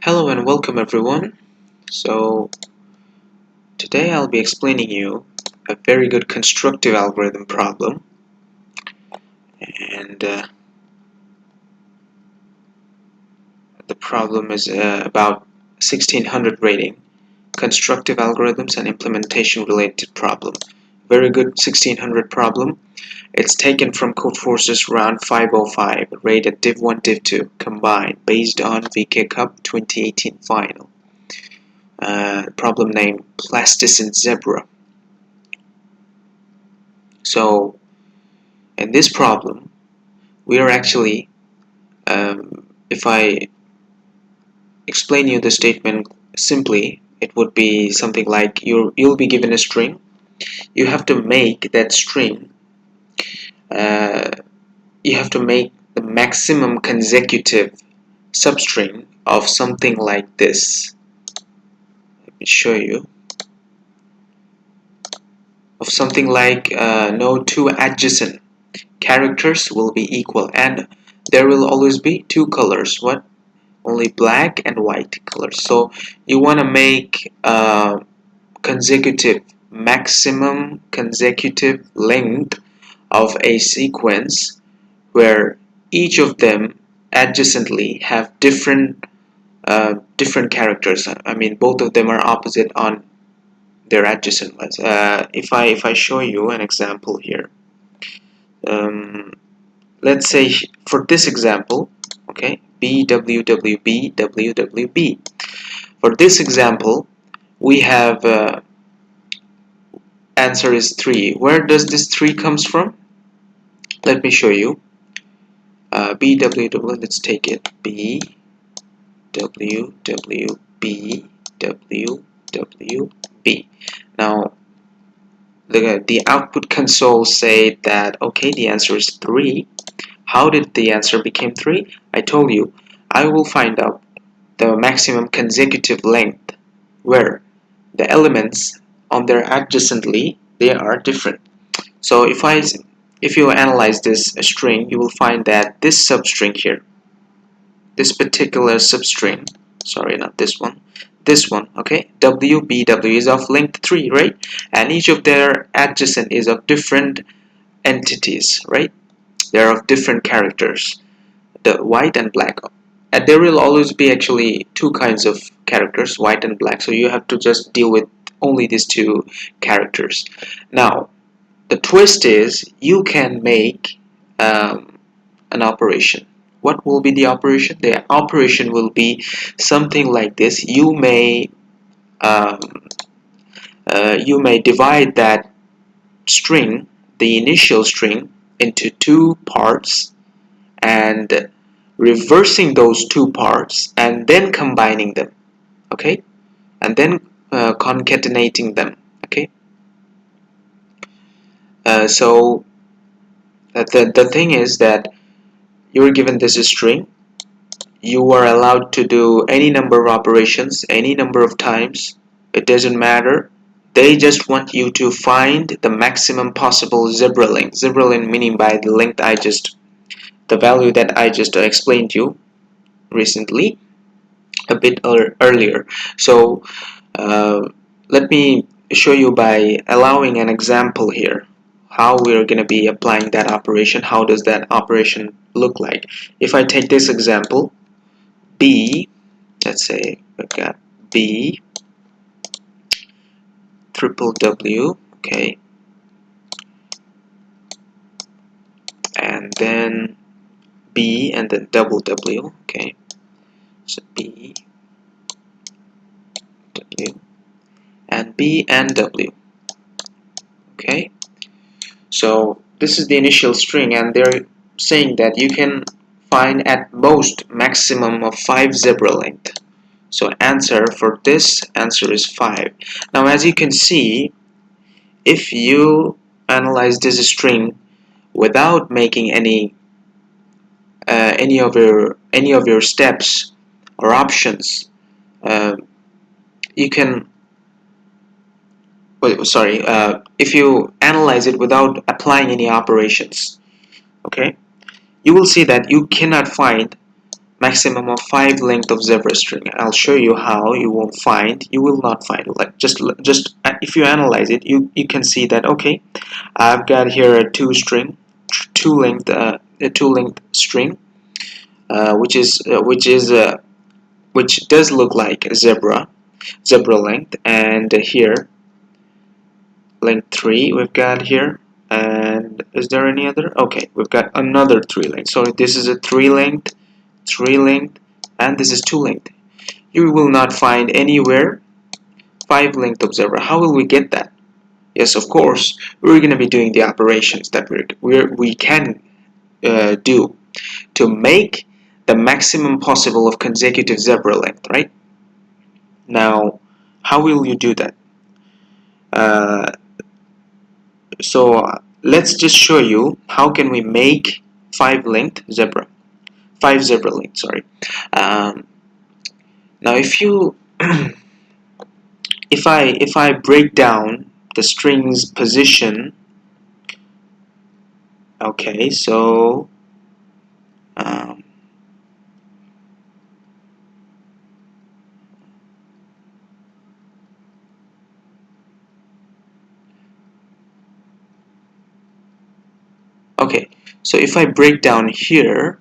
Hello and welcome everyone. So today I'll be explaining you a very good constructive algorithm problem, and the problem is about 1600 rating, constructive algorithms and implementation related problem. Very good 1600 problem. It's taken from Codeforces round 505, rated Div 1 Div 2 combined based on VK Cup 2018 final. Problem name Plasticine Zebra. So in this problem, we are actually, if I explain you the statement simply, it would be something like you'll be given a string. You have to make that string. Uh, you have to make the maximum consecutive substring of something like this. Let me show you. Of something like no two adjacent characters will be equal, and there will always be two colors. What? Only black and white colors. So you want to make consecutive maximum consecutive length of a sequence where each of them adjacently have different characters. I mean, both of them are opposite on their adjacent ones. If I show you an example here, um, let's say for this example, okay, BWWB WWB. For this example, we have answer is 3. Where does this 3 comes from? Let me show you. BWW, let's take it. BWWB WWB. Now, the output console say that, okay, the answer is 3. How did the answer become 3? I told you, I will find out the maximum consecutive length where the elements on their adjacently they are different. So if you analyze this string, you will find that this substring here, this particular substring, sorry, not this one, okay, WBW is of length 3, right? And each of their adjacent is of different entities, right? They're of different characters, the white and black. And there will always be actually two kinds of characters, white and black, so you have to just deal with only these two characters. Now the twist is you can make an operation. What will be the operation? The operation will be something like this. Um, you may divide that string, the initial string, into two parts and reversing those two parts and then combining them, okay, and then concatenating them, okay. So the thing is that you're given this string, you are allowed to do any number of operations any number of times, it doesn't matter. They just want you to find the maximum possible zebra length. Zebra length meaning by the length the value that I just explained to you recently a bit earlier. So uh, let me show you by allowing an example here how we are going to be applying that operation. How does that operation look like? If I take this example, B, let's say we've got B triple W, okay, and then B and then double W, okay, so B, W, and B and W, okay. So this is the initial string, and they're saying that you can find at most maximum of 5 zebra length. So answer for this answer is 5. Now as you can see, if you analyze this string without making any of your steps or options, uh, you can if you analyze it without applying any operations, okay, you will see that you cannot find maximum of 5 length of zebra string. I'll show you how. You will not find, like, just if you analyze it, you can see that, okay, I've got here a two length string, which does look like a zebra length, and here length 3 we've got here. And is there any other? Okay, we've got another 3 length. So this is a 3 length, and this is 2 length. You will not find anywhere 5 length of zebra. How will we get that? Yes, of course, we're going to be doing the operations that we can do to make the maximum possible of consecutive zebra length, right? Now, how will you do that? Uh, so let's just show you how can we make 5 zebra length, sorry. Um, Now, if I break down the string's position, okay, so um, okay, so if I break down here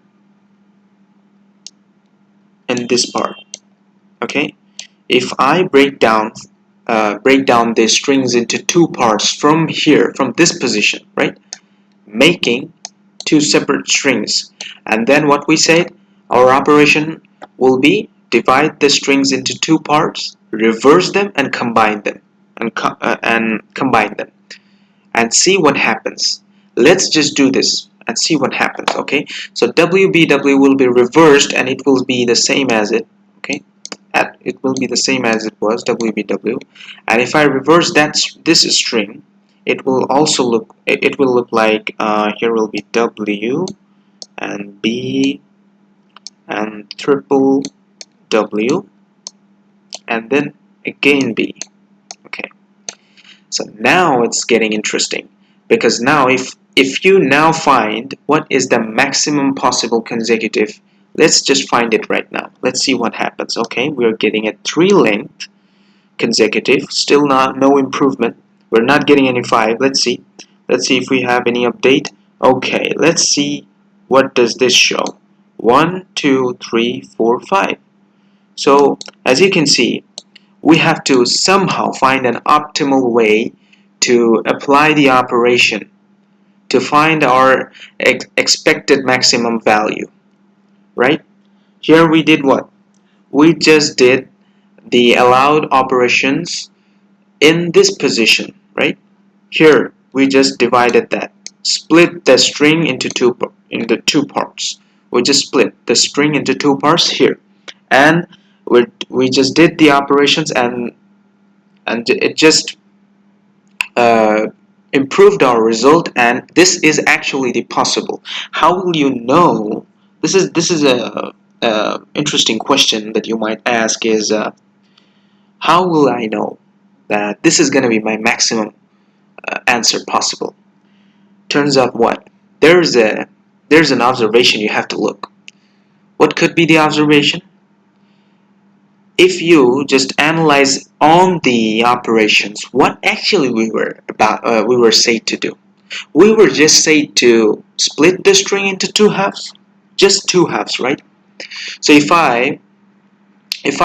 in this part, okay, if I break down the strings into 2 parts from here, from this position, right, making 2 separate strings, and then what we said, our operation will be divide the strings into 2 parts, reverse them, and combine them, and see what happens. Let's just do this and see what happens. Okay, so WBW will be reversed, and it will be the same as it. Okay, it will be the same as it was, WBW. And if I reverse this string, it will also look like, here will be W and B and triple W, and then again B. Okay, so now it's getting interesting, because now if you now find what is the maximum possible consecutive, let's just find it right now. Let's see what happens. Okay, we're getting a 3 length consecutive, still not no improvement. We're not getting any 5. Let's see if we have any update. Okay, let's see, what does this show? 1 2 3 4 5. So as you can see, we have to somehow find an optimal way to apply the operation to find our expected maximum value, right? Here we did what? We just did the allowed operations in this position, right? Here we just divided that, split the string into two parts. We just split the string into 2 parts here, and we just did the operations, and it just uh, improved our result. And this is actually the possible. How will you know? This is a interesting question that you might ask, is how will I know that this is going to be my maximum answer possible? Turns out what? There's an observation you have to look. What could be the observation? If you just analyze on the operations, what actually we were said to do. We were just said to split the string into 2 halves, just 2 halves, right? So if I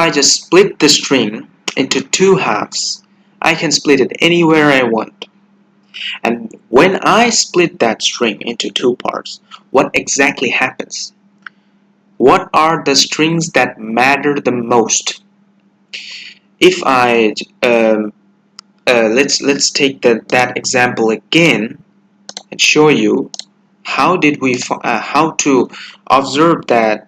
just split the string into 2 halves, I can split it anywhere I want. And when I split that string into 2 parts, what exactly happens? What are the strings that matter the most? If I let's take that example again and show you how to observe that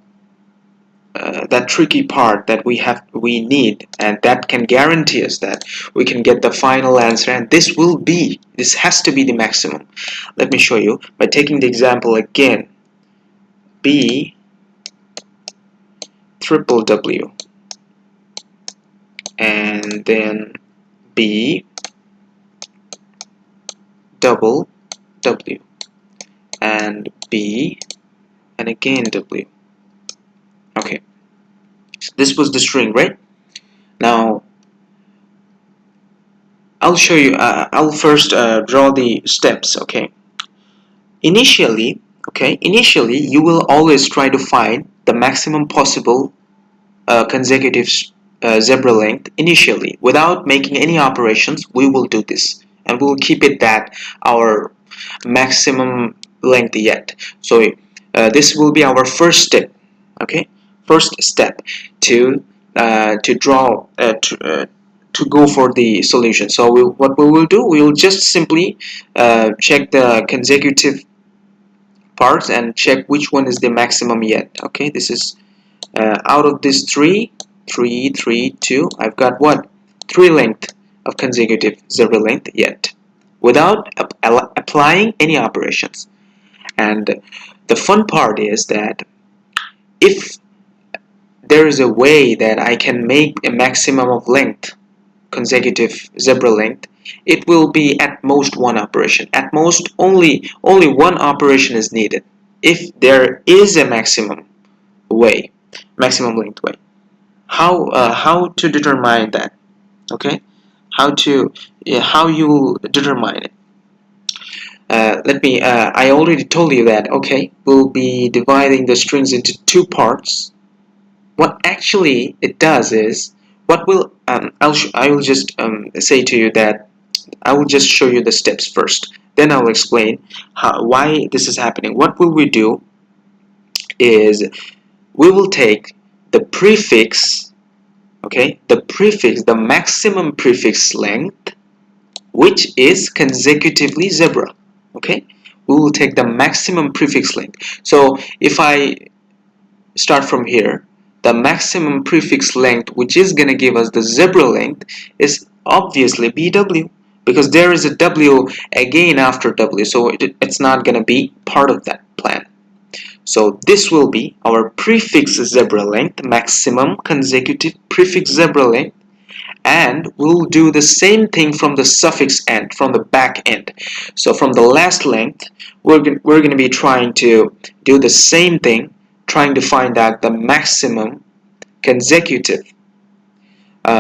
tricky part that we need, and that can guarantee us that we can get the final answer, and this has to be the maximum. Let me show you by taking the example again. B triple W, and then B double W, and B, and again W. Okay, so this was the string, right? Now I'll show you. I'll first draw the steps. Okay. Initially, you will always try to find the maximum possible consecutive zebra length initially. Without making any operations, we will do this, and we'll keep it that our maximum length yet. So this will be our first step. Okay, first step to draw to go for the solution. So what we will do, we will just simply check the consecutive parts and check which one is the maximum yet. Okay, this is out of this three, two, I've got what? Three length of consecutive zebra length yet, without applying any operations. And the fun part is that if there is a way that I can make a maximum of length, consecutive zebra length, it will be at most one operation. At most, only one operation is needed if there is a way, maximum length way. How to determine that? Okay, how you will determine it? I already told you that. Okay, we'll be dividing the strings into two parts. What actually it does is, what will I will just say to you that I will just show you the steps first. Then I'll explain why this is happening. What will we do is, we will take the prefix, okay, the maximum prefix length, which is consecutively zebra. Okay, we will take the maximum prefix length. So if I start from here, the maximum prefix length, which is going to give us the zebra length, is obviously BW, because there is a W again after W, so it's not going to be part of that plan. So this will be our prefix zebra length, maximum consecutive prefix zebra length, and we'll do the same thing from the suffix end, from the back end. So from the last length, we're going to be trying to do the same thing, trying to find out the maximum consecutive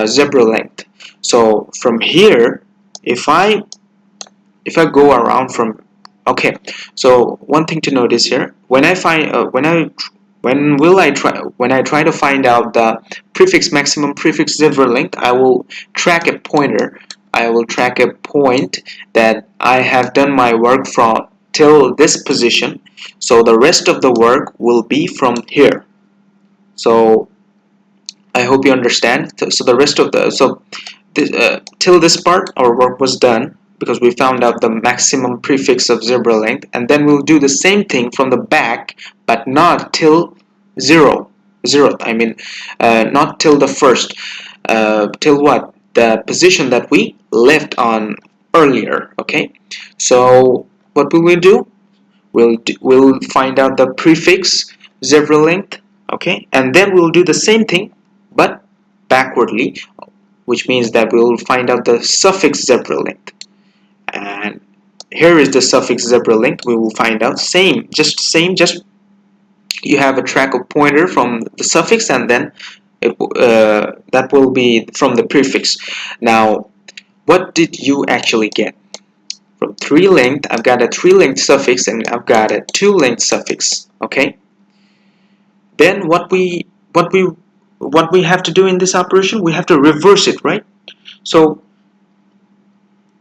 zebra length. So from here, if I go around from, okay, so one thing to notice here, when I find when I try to find out the maximum prefix zebra length, I will track a pointer. I will track a point that I have done my work from till this position. So the rest of the work will be from here. So I hope you understand. So the rest of the till this part, our work was done, because we found out the maximum prefix of zebra length, and then we'll do the same thing from the back, but not till zeroth. I mean, not till the first. Till what? The position that we left on earlier. Okay. So what will we do? We'll find out the prefix zebra length. Okay, and then we'll do the same thing, but backwardly, which means that we'll find out the suffix zebra length. And here is the suffix zebra length. We will find out just you have a track of pointer from the suffix, and then that will be from the prefix. Now, what did you actually get? From 3 length, I've got a 3 length suffix, and I've got a 2 length suffix. Okay, then what we have to do in this operation, we have to reverse it, right? So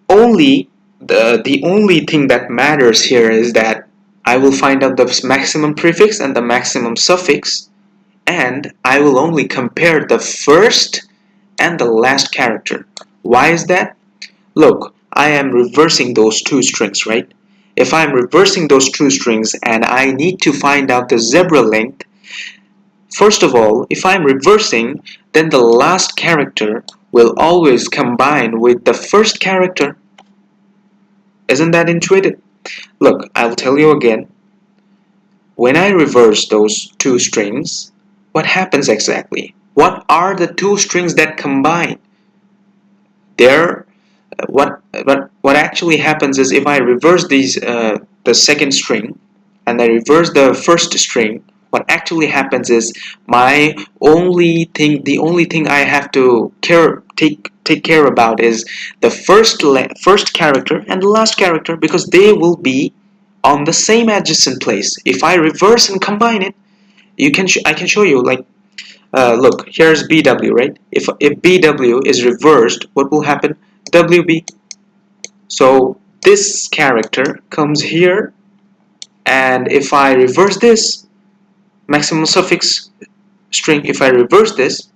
only the only thing that matters here is that I will find out the maximum prefix and the maximum suffix, and I will only compare the first and the last character. Why is that? Look, I am reversing those two strings, right? If I'm reversing those two strings and I need to find out the zebra length, first of all, if I'm reversing, then the last character will always combine with the first character. Isn't that intuitive? Look, I'll tell you again. When I reverse those two strings, what happens exactly? What are the two strings that combine? There, what actually happens is, if I reverse the second string and I reverse the first string, What actually happens is the only thing I have to take care about is the first character and the last character, because they will be on the same adjacent place. If I reverse and combine it, I can show you, like, look, here's BW, right? If BW is reversed, what will happen? WB. So this character comes here, and if I reverse this maximum suffix string, if I reverse this,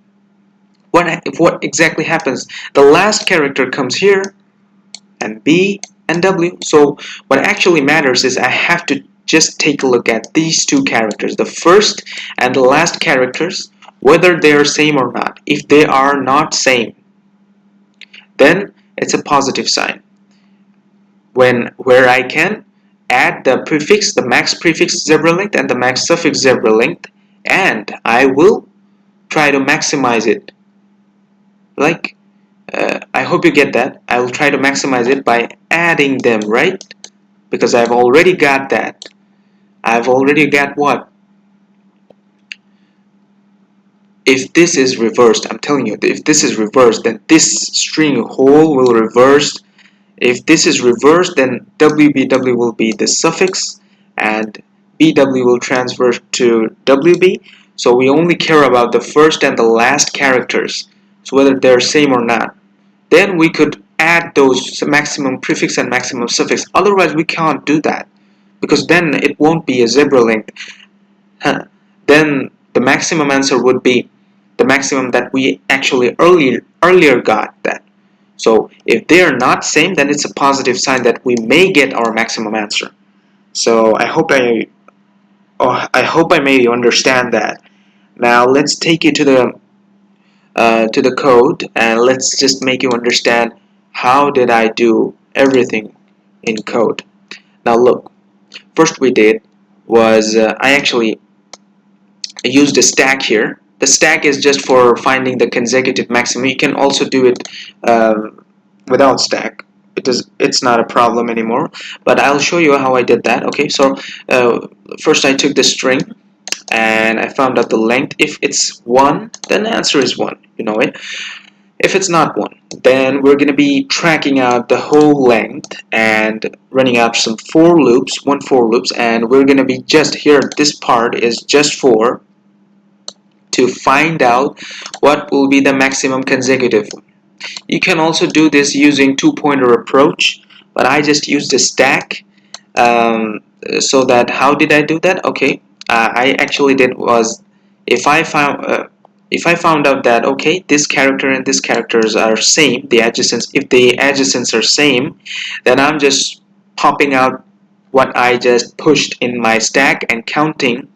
what exactly happens? The last character comes here, and B and W. So what actually matters is I have to just take a look at these two characters, the first and the last characters, whether they are same or not. If they are not same, then it's a positive sign. Where I can add the prefix, the max prefix zebra length and the max suffix zebra length, and I will try to maximize it. Like, I hope you get that. I will try to maximize it by adding them, right? Because I've already got that. I've already got what? If this is reversed, I'm telling you, if this is reversed, then this string whole will reverse. If this is reversed, then WBW will be the suffix, and BW will transfer to WB. So we only care about the first and the last characters, so whether they're same or not. Then we could add those maximum prefix and maximum suffix. Otherwise, we can't do that, because then it won't be a zebra length. Then the maximum answer would be the maximum that we actually earlier got that. So if they are not same, then it's a positive sign that we may get our maximum answer. So I hope I made you understand that. Now let's take you to the code, and let's just make you understand how did I do everything in code. Now look, first we did was I actually used a stack here. The stack is just for finding the consecutive maximum. You can also do it without stack. It's not a problem anymore, but I'll show you how I did that. Okay, so first I took the string and I found out the length. If it's 1, then the answer is 1, you know it. If it's not 1, then we're going to be tracking out the whole length and running out some for loops, and we're going to be just here, this part is just for to find out what will be the maximum consecutive one. You can also do this using two-pointer approach, but I just used a stack. So that, how did I do that? Okay, I actually did was, if I found out that, okay, this character and this characters are same, the adjacents, if the adjacents are same, then I'm just popping out what I just pushed in my stack and counting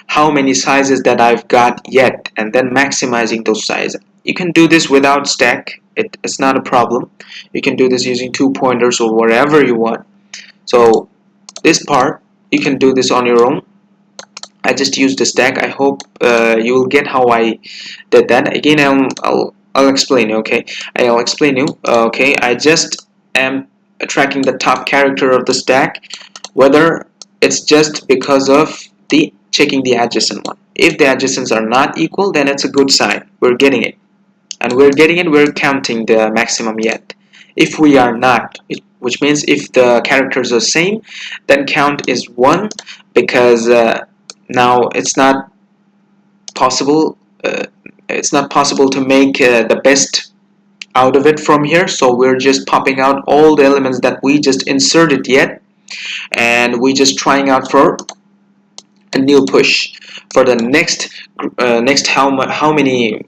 how many sizes that I've got yet, and then maximizing those sizes. You can do this without stack. It's not a problem. You can do this using two pointers or whatever you want. So this part, you can do this on your own. I just used the stack. I hope you will get how I did that. Again, I'll explain you. Okay, I'll explain you. Okay, I just am tracking the top character of the stack, whether it's just because of the checking the adjacent one. If the adjacents are not equal, then it's a good sign. We're getting it, and we're counting the maximum yet. If we are not, which means if the characters are same, then count is 1, because now it's not possible to make the best out of it from here, so we're just popping out all the elements that we just inserted yet, and we just trying out for a new push for the next how many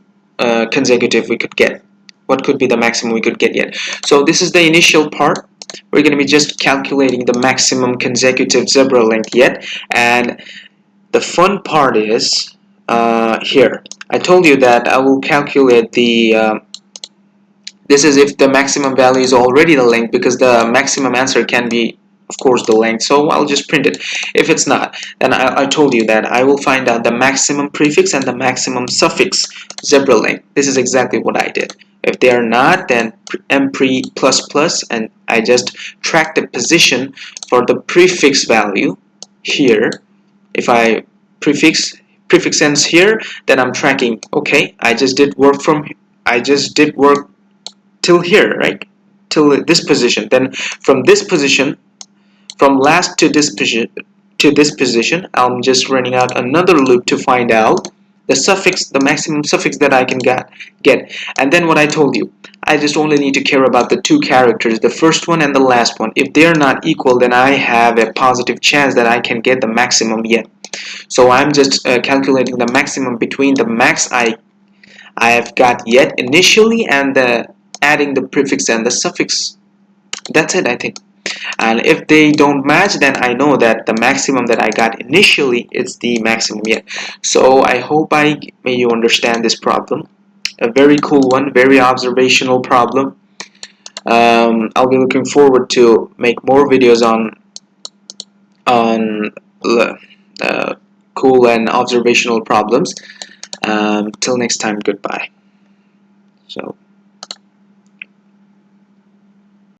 consecutive we could get, what could be the maximum we could get yet. So this is the initial part. We're going to be just calculating the maximum consecutive zebra length yet, and the fun part is here. I told you that I will calculate the this is if the maximum value is already the length, because the maximum answer can be, of course, the length. So I'll just print it. If it's not, then I told you that I will find out the maximum prefix and the maximum suffix zebra length. This is exactly what I did. If they are not, then mpree ++, and I just track the position for the prefix value here. If I prefix prefix ends here, then I'm tracking. Okay, I just did work till here, right? Till this position. Then from this position, from last to this position, I'm just running out another loop to find out the maximum suffix that I can get. And then what I told you, I just only need to care about the two characters, the first one and the last one. If they're not equal, then I have a positive chance that I can get the maximum yet. So I'm just calculating the maximum between the max I have got yet initially and adding the prefix and the suffix. That's it, I think. And if they don't match, then I know that the maximum that I got initially is the maximum yet. So I hope I made you understand this problem. A very cool one, very observational problem. I'll be looking forward to make more videos on uh, cool and observational problems. Till next time, goodbye.